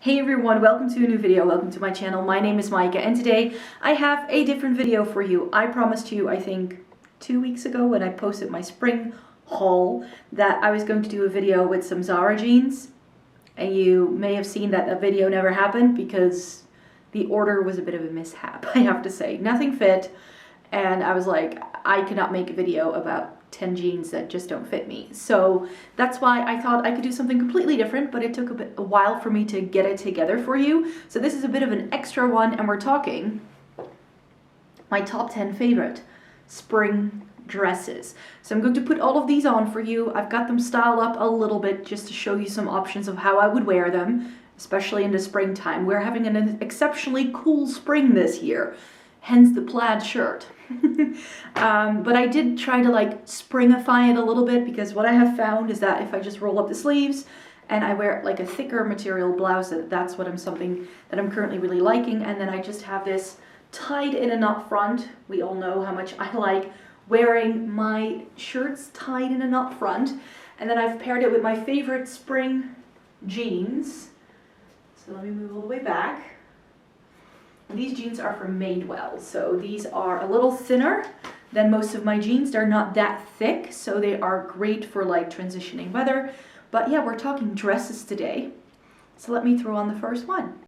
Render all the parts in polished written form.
Hey everyone, welcome to a new video, welcome to my channel. My name is Maaike and today I have a different video for you. I promised you, I think 2 weeks ago when I posted my spring haul, that I was going to do a video with some Zara jeans. And you may have seen that video never happened because the order was a bit of a mishap, I have to say. Nothing fit, and I was like, I cannot make a video about 10 jeans that just don't fit me. So that's why I thought I could do something completely different, but it took a while for me to get it together for you. So this is a bit of an extra one, and we're talking my top 10 favorite spring dresses. So I'm going to put all of these on for you. I've got them styled up a little bit just to show you some options of how I would wear them, especially in the springtime. We're having an exceptionally cool spring this year, hence the plaid shirt. But I did try to like springify it a little bit, because what I have found is that if I just roll up the sleeves and I wear like a thicker material blouse, that's what something that I'm currently really liking. And then I just have this tied in a knot front. We all know how much I like wearing my shirts tied in a knot front. And then I've paired it with my favorite spring jeans. So let me move all the way back. These jeans are from Madewell, so these are a little thinner than most of my jeans. They're not that thick, so they are great for like transitioning weather. But yeah, we're talking dresses today. So let me throw on the first one.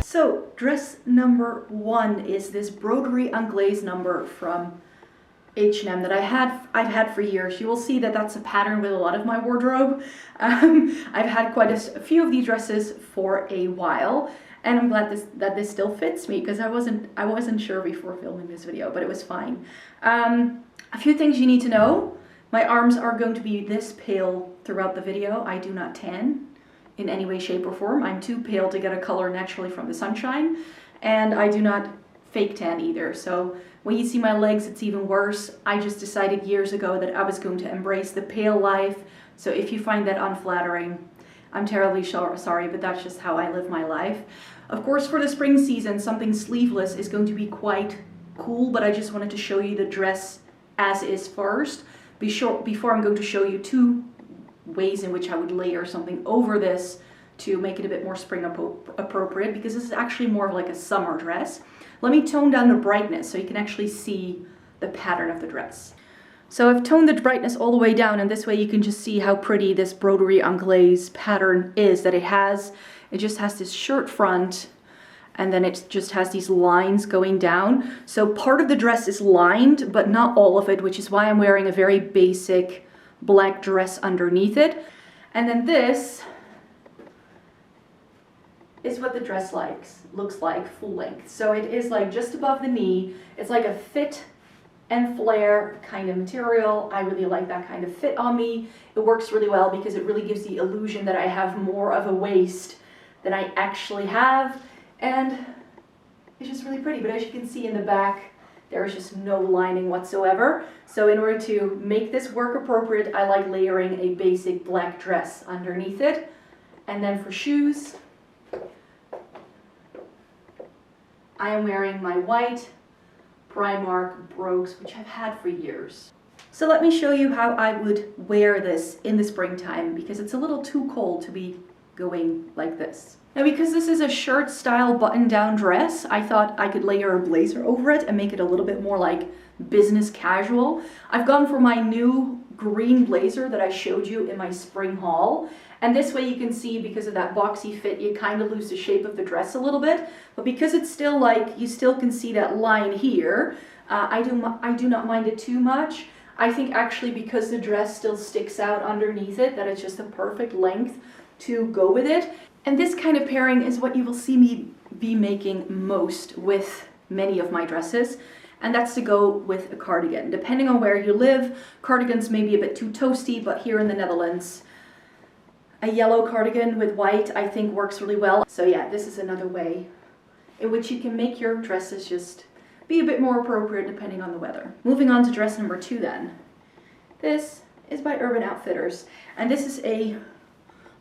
So dress number one is this broderie anglaise number from H&M that I've had for years. You will see that that's a pattern with a lot of my wardrobe. I've had quite a few of these dresses for a while, and I'm glad that this still fits me, because I wasn't sure before filming this video, but it was fine. A few things you need to know. My arms are going to be this pale throughout the video. I do not tan in any way, shape, or form. I'm too pale to get a color naturally from the sunshine, and I do not fake tan either. So when you see my legs, it's even worse. I just decided years ago that I was going to embrace the pale life. So if you find that unflattering, I'm terribly sorry, but that's just how I live my life. Of course, for the spring season, something sleeveless is going to be quite cool, but I just wanted to show you the dress as is first, before I'm going to show you two ways in which I would layer something over this to make it a bit more spring appropriate, because this is actually more of like a summer dress. Let me tone down the brightness so you can actually see the pattern of the dress. So I've toned the brightness all the way down, and this way you can just see how pretty this broderie anglaise pattern is that it has. It just has this shirt front. and then it just has these lines going down. So part of the dress is lined, but not all of it, which is why I'm wearing a very basic black dress underneath it. And then this is what the dress looks like full length. So it is like just above the knee. It's like a fit and flare kind of material. I really like that kind of fit on me. It works really well because it really gives the illusion that I have more of a waist than I actually have. And it's just really pretty. But as you can see in the back, there is just no lining whatsoever. So in order to make this work appropriate, I like layering a basic black dress underneath it. And then for shoes, I am wearing my white Primark brogues, which I've had for years. So let me show you how I would wear this in the springtime, because it's a little too cold to be going like this. Now, because this is a shirt style button-down dress, I thought I could layer a blazer over it and make it a little bit more like business casual. I've gone for my new green blazer that I showed you in my spring haul. And this way you can see, because of that boxy fit, you kind of lose the shape of the dress a little bit. But because it's still like, you still can see that line here, I do not mind it too much. I think actually because the dress still sticks out underneath it, that it's just the perfect length to go with it. And this kind of pairing is what you will see me be making most with many of my dresses. And that's to go with a cardigan. Depending on where you live, cardigans may be a bit too toasty, but here in the Netherlands, a yellow cardigan with white I think works really well. So yeah, this is another way in which you can make your dresses just be a bit more appropriate depending on the weather. Moving on to dress number 2 then. This is by Urban Outfitters, and this is a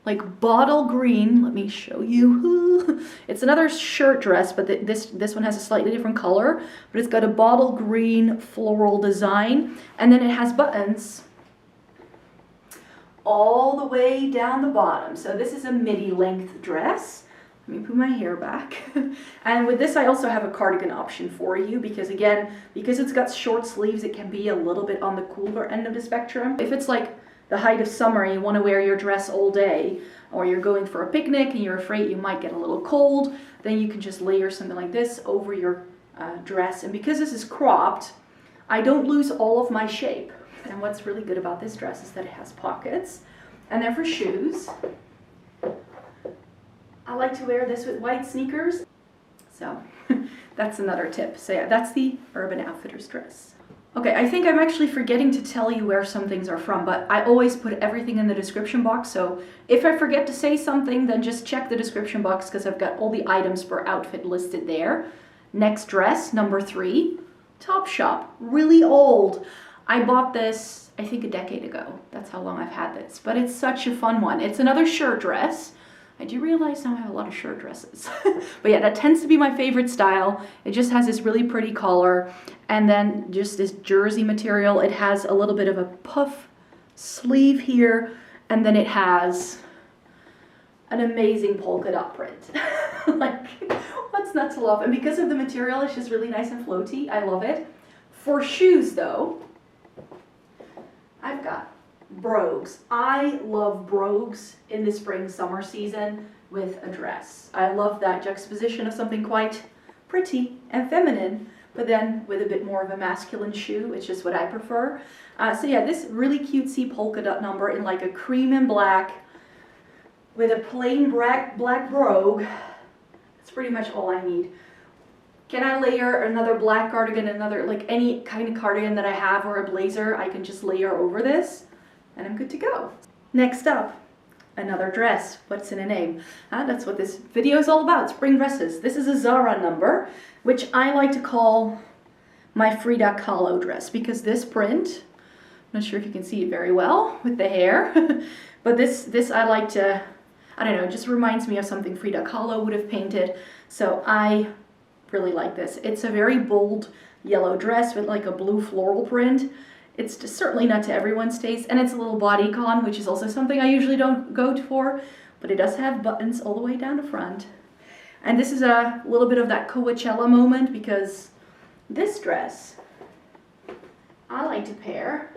like bottle green. Let me show you. It's another shirt dress, but this one has a slightly different color, but it's got a bottle green floral design, and then it has buttons all the way down the bottom. So this is a midi length dress. Let me put my hair back. And with this I also have a cardigan option for you, because again, because it's got short sleeves, it can be a little bit on the cooler end of the spectrum. If it's like the height of summer and you want to wear your dress all day, or you're going for a picnic and you're afraid you might get a little cold, then you can just layer something like this over your dress. And because this is cropped, I don't lose all of my shape. And what's really good about this dress is that it has pockets. And then for shoes, I like to wear this with white sneakers. So that's another tip. So yeah, that's the Urban Outfitters dress. Okay, I think I'm actually forgetting to tell you where some things are from, but I always put everything in the description box. So if I forget to say something, then just check the description box, because I've got all the items per outfit listed there. Next dress, number 3, Topshop. Really old. I bought this, I think, a decade ago. That's how long I've had this, but it's such a fun one. It's another shirt dress. I do realize now I have a lot of shirt dresses. But yeah, that tends to be my favorite style. It just has this really pretty collar, and then just this jersey material. It has a little bit of a puff sleeve here, and then it has an amazing polka dot print. Like, what's not to love? And because of the material, it's just really nice and floaty. I love it. For shoes though, I've got brogues. I love brogues in the spring summer season with a dress. I love that juxtaposition of something quite pretty and feminine, but then with a bit more of a masculine shoe. It's just what I prefer. So yeah, this really cutesy polka dot number in like a cream and black with a plain black brogue. That's pretty much all I need. Can I layer another black cardigan, another, like any kind of cardigan that I have, or a blazer, I can just layer over this and I'm good to go. Next up, another dress. What's in a name? That's what this video is all about, spring dresses. This is a Zara number, which I like to call my Frida Kahlo dress, because this print, I'm not sure if you can see it very well with the hair, but this I like to, I don't know, it just reminds me of something Frida Kahlo would have painted. So I really like this. It's a very bold yellow dress with like a blue floral print. It's just certainly not to everyone's taste, and it's a little bodycon, which is also something I usually don't go for, but it does have buttons all the way down the front. And this is a little bit of that Coachella moment, because this dress I like to pair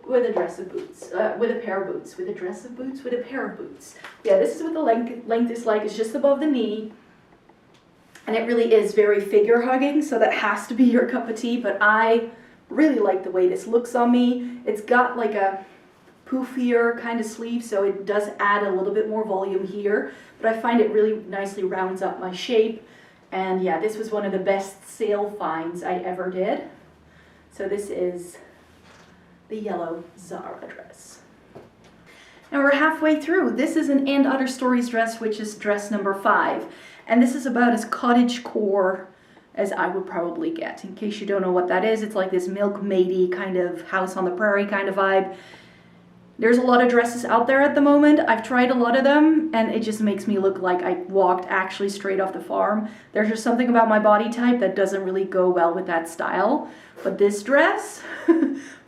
with a dress of boots, with a pair of boots, with a dress of boots, with a pair of boots. Yeah, this is what the length is like. It's just above the knee. And it really is very figure hugging, so that has to be your cup of tea, but I really like the way this looks on me. It's got like a poofier kind of sleeve, so it does add a little bit more volume here, but I find it really nicely rounds up my shape. And yeah, this was one of the best sale finds I ever did. So this is the yellow Zara dress. And we're halfway through. This is an And Other Stories dress, which is dress number 5. And this is about as cottagecore as I would probably get. In case you don't know what that is, it's like this milkmaid-y kind of house on the prairie kind of vibe. There's a lot of dresses out there at the moment. I've tried a lot of them, and it just makes me look like I walked actually straight off the farm. There's just something about my body type that doesn't really go well with that style. But this dress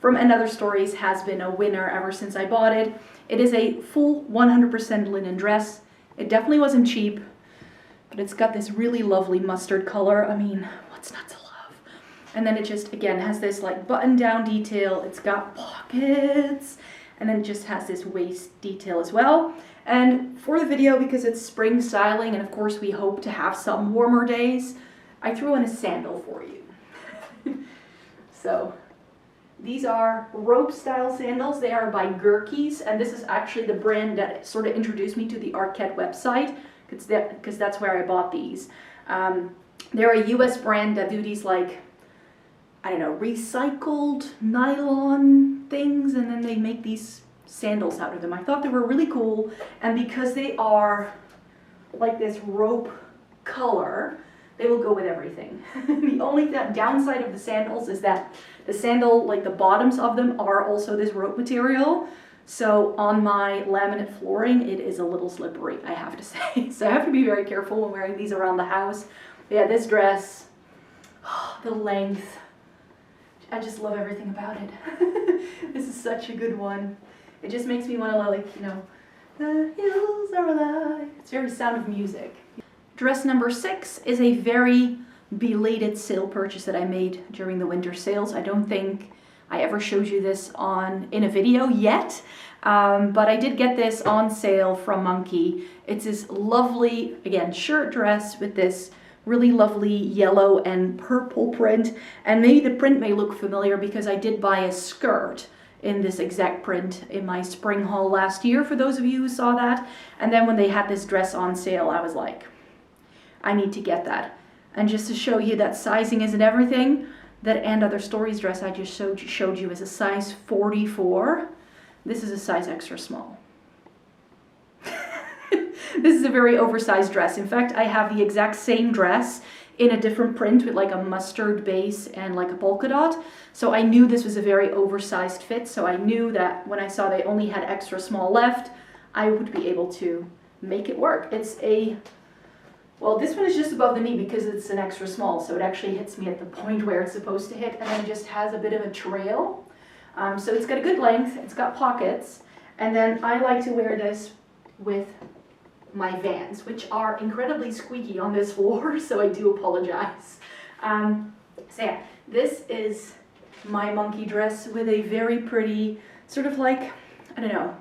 from And Other Stories has been a winner ever since I bought it. It is a full 100% linen dress. It definitely wasn't cheap, but it's got this really lovely mustard color. I mean, what's not to love? And then it just, again, has this like button-down detail. It's got pockets. And then it just has this waist detail as well. And for the video, because it's spring styling, and of course we hope to have some warmer days, I threw in a sandal for you. So these are rope style sandals. They are by Gurkies, and this is actually the brand that sort of introduced me to the Arquette website, because that's where I bought these. They're a US brand that do these like, I don't know, recycled nylon things, and then they make these sandals out of them. I thought they were really cool, and because they are like this rope color, they will go with everything. The only downside of the sandals is that the sandal, like the bottoms of them, are also this rope material. So on my laminate flooring, it is a little slippery, I have to say. So I have to be very careful when wearing these around the house. But yeah, this dress, the length, I just love everything about it. This is such a good one. It just makes me want to, like, you know, the hills are alive. It's very Sound of Music. Dress number 6 is a very belated sale purchase that I made during the winter sales. I don't think I ever showed you this in a video yet, but I did get this on sale from Monki. It's this lovely, again, shirt dress with this really lovely yellow and purple print, and maybe the print may look familiar because I did buy a skirt in this exact print in my spring haul last year, for those of you who saw that. And then when they had this dress on sale, I was like, I need to get that. And just to show you that sizing isn't everything, that And Other Stories dress I just showed you is a size 44. This is a size extra small. This is a very oversized dress. In fact, I have the exact same dress in a different print with like a mustard base and like a polka dot. So I knew this was a very oversized fit. So I knew that when I saw they only had extra small left, I would be able to make it work. It's a, well, this one is just above the knee because it's an extra small. So it actually hits me at the point where it's supposed to hit, and then it just has a bit of a trail. So it's got a good length. It's got pockets. And then I like to wear this with my Vans, which are incredibly squeaky on this floor, so I do apologize. So yeah, this is my Monki dress with a very pretty sort of like, I don't know,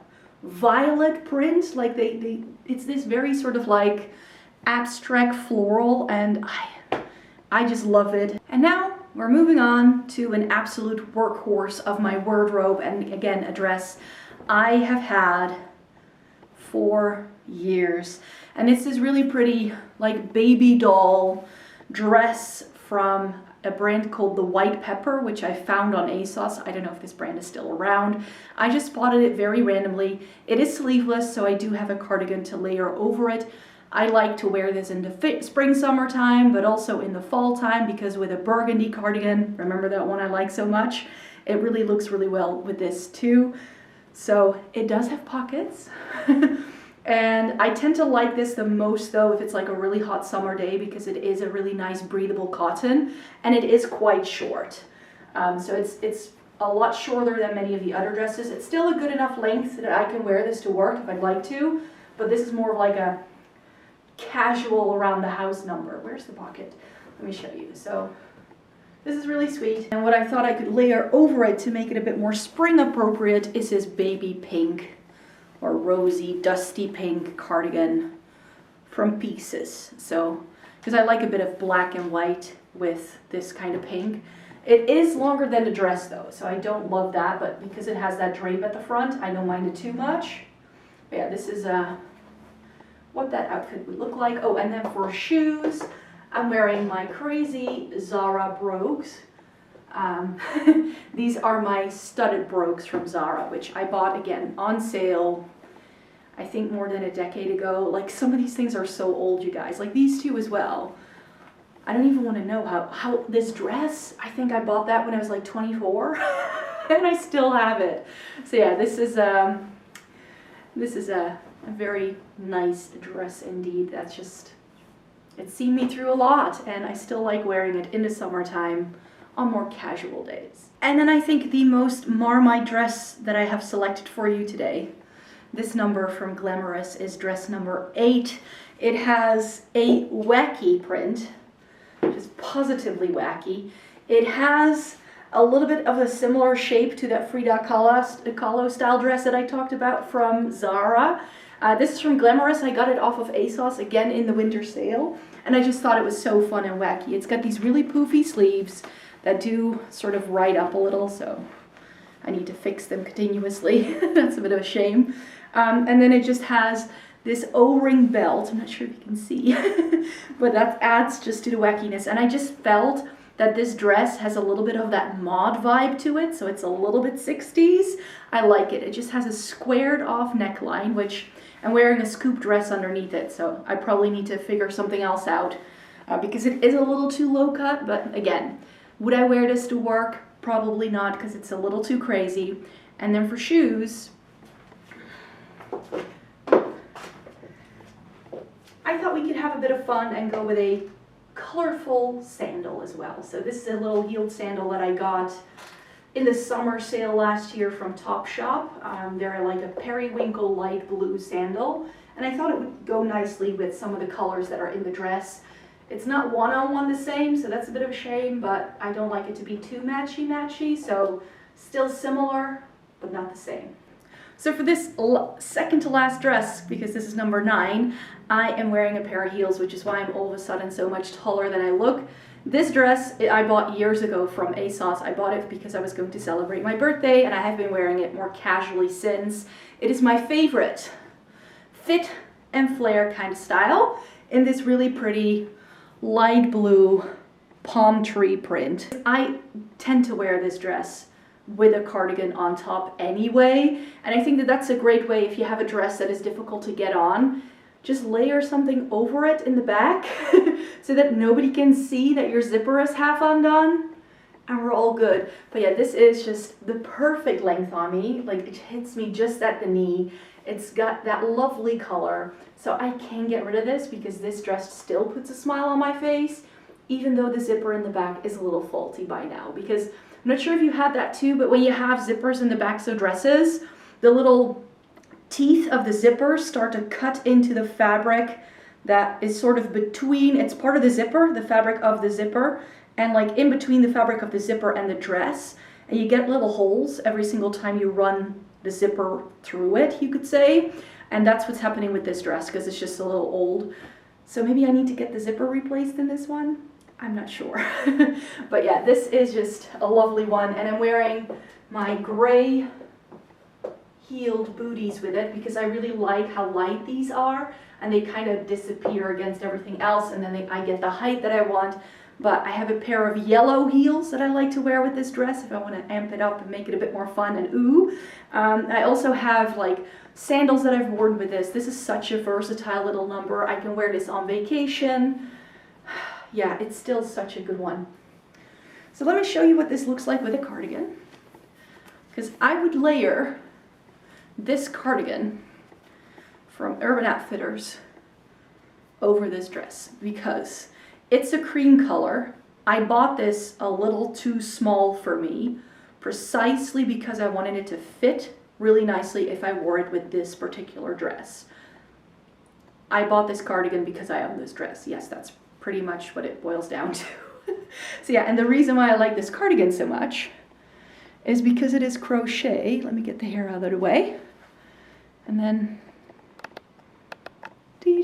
violet print. Like it's this very sort of like abstract floral, and I just love it. And now we're moving on to an absolute workhorse of my wardrobe, and again, a dress I have had for years, and it's this really pretty like baby doll dress from a brand called the White Pepper, which I found on ASOS. I don't know if this brand is still around. I just spotted it very randomly. It is sleeveless, so I do have a cardigan to layer over it. I like to wear this in the spring summertime, but also in the fall time, because with a burgundy cardigan, remember that one I like so much, it really looks really well with this too. So it does have pockets. And I tend to like this the most though if it's like a really hot summer day, because it is a really nice breathable cotton, and it is quite short. So it's a lot shorter than many of the other dresses. It's still a good enough length that I can wear this to work if I'd like to, but this is more of like a casual around the house number. Where's the pocket? Let me show you. So this is really sweet. And what I thought I could layer over it to make it a bit more spring appropriate is this baby pink or rosy dusty pink cardigan from Pieces. So because I like a bit of black and white with this kind of pink. It is longer than the dress though, so I don't love that, but because it has that drape at the front, I don't mind it too much. But yeah, this is what that outfit would look like. Oh, and then for shoes, I'm wearing my crazy Zara brogues. These are my studded brogues from Zara, which I bought again on sale, I think more than a decade ago. Like, some of these things are so old, you guys. Like these two as well. I don't even want to know how this dress, I think I bought that when I was like 24 and I still have it. So yeah, this is a very nice dress indeed. That's just, it's seen me through a lot, and I still like wearing it in the summertime on more casual days. And then I think the most Marmite dress that I have selected for you today, this number from Glamorous, is dress number 8. It has a wacky print, which is positively wacky. It has a little bit of a similar shape to that Frida Kahlo style dress that I talked about from Zara. This is from Glamorous. I got it off of ASOS again in the winter sale, and I just thought it was so fun and wacky. It's got these really poofy sleeves that do sort of ride up a little, so I need to fix them continuously. That's a bit of a shame. And then it just has this O-ring belt. I'm not sure if you can see, but that adds just to the wackiness. And I just felt that this dress has a little bit of that mod vibe to it, so it's a little bit 60s. I like it. It just has a squared off neckline, which I'm wearing a scoop dress underneath it, so I probably need to figure something else out because it is a little too low cut. But again, would I wear this to work? Probably not, because it's a little too crazy. And then for shoes, I thought we could have a bit of fun and go with a colorful sandal as well. So this is a little heeled sandal that I got in the summer sale last year from Topshop. They're like a periwinkle light blue sandal, and I thought it would go nicely with some of the colors that are in the dress. It's not one-on-one the same, so that's a bit of a shame, but I don't like it to be too matchy-matchy, so still similar, but not the same. So for this second to last dress, because this is number 9, I am wearing a pair of heels, which is why I'm all of a sudden so much taller than I look. This dress I bought years ago from ASOS. I bought it because I was going to celebrate my birthday, and I have been wearing it more casually since. It is my favorite fit and flare kind of style in this really pretty light blue palm tree print. I tend to wear this dress with a cardigan on top anyway, and I think that that's a great way if you have a dress that is difficult to get on. Just layer something over it in the back so that nobody can see that your zipper is half undone, and we're all good. But yeah, this is just the perfect length on me. Like, it hits me just at the knee. It's got that lovely color, so I can get rid of this because this dress still puts a smile on my face, even though the zipper in the back is a little faulty by now. Because I'm not sure if you had that too, but when you have zippers in the backs of dresses, the little teeth of the zippers start to cut into the fabric that is sort of between, it's part of the zipper, the fabric of the zipper, and like in between the fabric of the zipper and the dress, and you get little holes every single time you run the zipper through it, you could say. And that's what's happening with this dress because it's just a little old. So maybe I need to get the zipper replaced in this one. I'm not sure. But yeah, this is just a lovely one, and I'm wearing my gray heeled booties with it because I really like how light these are, and they kind of disappear against everything else, and then I get the height that I want. But I have a pair of yellow heels that I like to wear with this dress if I want to amp it up and make it a bit more fun and ooh. I also have like sandals that I've worn with this. This is such a versatile little number. I can wear this on vacation. Yeah, it's still such a good one. So let me show you what this looks like with a cardigan, because I would layer this cardigan from Urban Outfitters over this dress because it's a cream color. I bought this a little too small for me, precisely because I wanted it to fit really nicely if I wore it with this particular dress. I bought this cardigan because I own this dress. Yes, that's pretty much what it boils down to. So yeah, and the reason why I like this cardigan so much is because it is crochet. Let me get the hair out of the way. And then,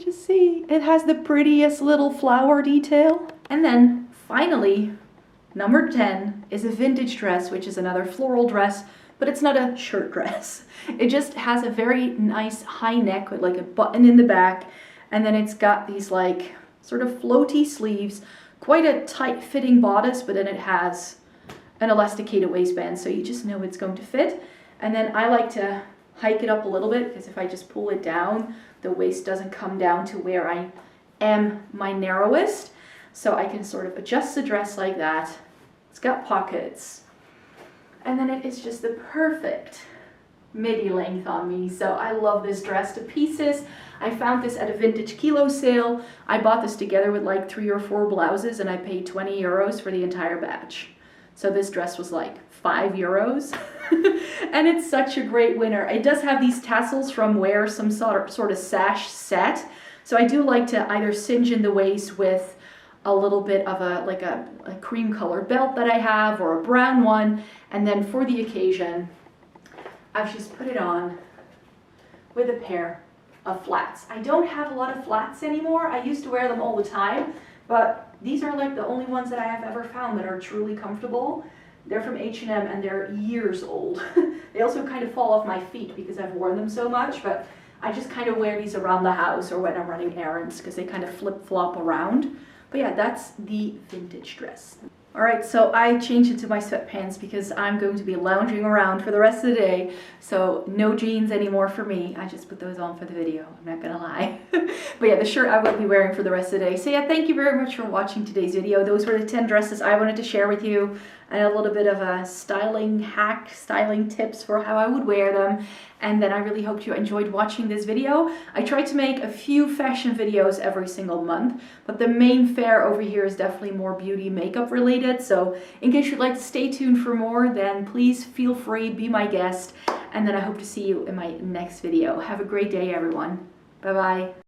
you just see? It has the prettiest little flower detail. And then finally, number 10 is a vintage dress, which is another floral dress, but it's not a shirt dress. It just has a very nice high neck with like a button in the back, and then it's got these like sort of floaty sleeves, quite a tight fitting bodice, but then it has an elasticated waistband, so you just know it's going to fit. And then I like to hike it up a little bit, because if I just pull it down, the waist doesn't come down to where I am my narrowest. So I can sort of adjust the dress like that. It's got pockets. And then it is just the perfect midi length on me. So I love this dress to pieces. I found this at a vintage kilo sale. I bought this together with like 3 or 4 blouses, and I paid 20 euros for the entire batch. So this dress was like 5 euros. And it's such a great winner. It does have these tassels from where some sort of sash set. So I do like to either cinch in the waist with a little bit of a cream colored belt that I have, or a brown one. And then for the occasion, I've just put it on with a pair of flats. I don't have a lot of flats anymore. I used to wear them all the time, but these are like the only ones that I have ever found that are truly comfortable. They're from H&M and they're years old. They also kind of fall off my feet because I've worn them so much, but I just kind of wear these around the house or when I'm running errands because they kind of flip-flop around. But yeah, that's the vintage dress. All right, so I changed it to my sweatpants because I'm going to be lounging around for the rest of the day. So no jeans anymore for me. I just put those on for the video, I'm not gonna lie. But yeah, the shirt I will be wearing for the rest of the day. So yeah, thank you very much for watching today's video. Those were the 10 dresses I wanted to share with you, and a little bit of a styling hack, styling tips for how I would wear them. And then I really hope you enjoyed watching this video. I try to make a few fashion videos every single month, but the main fare over here is definitely more beauty makeup related. So in case you'd like to stay tuned for more, then please feel free, be my guest. And then I hope to see you in my next video. Have a great day, everyone. Bye-bye.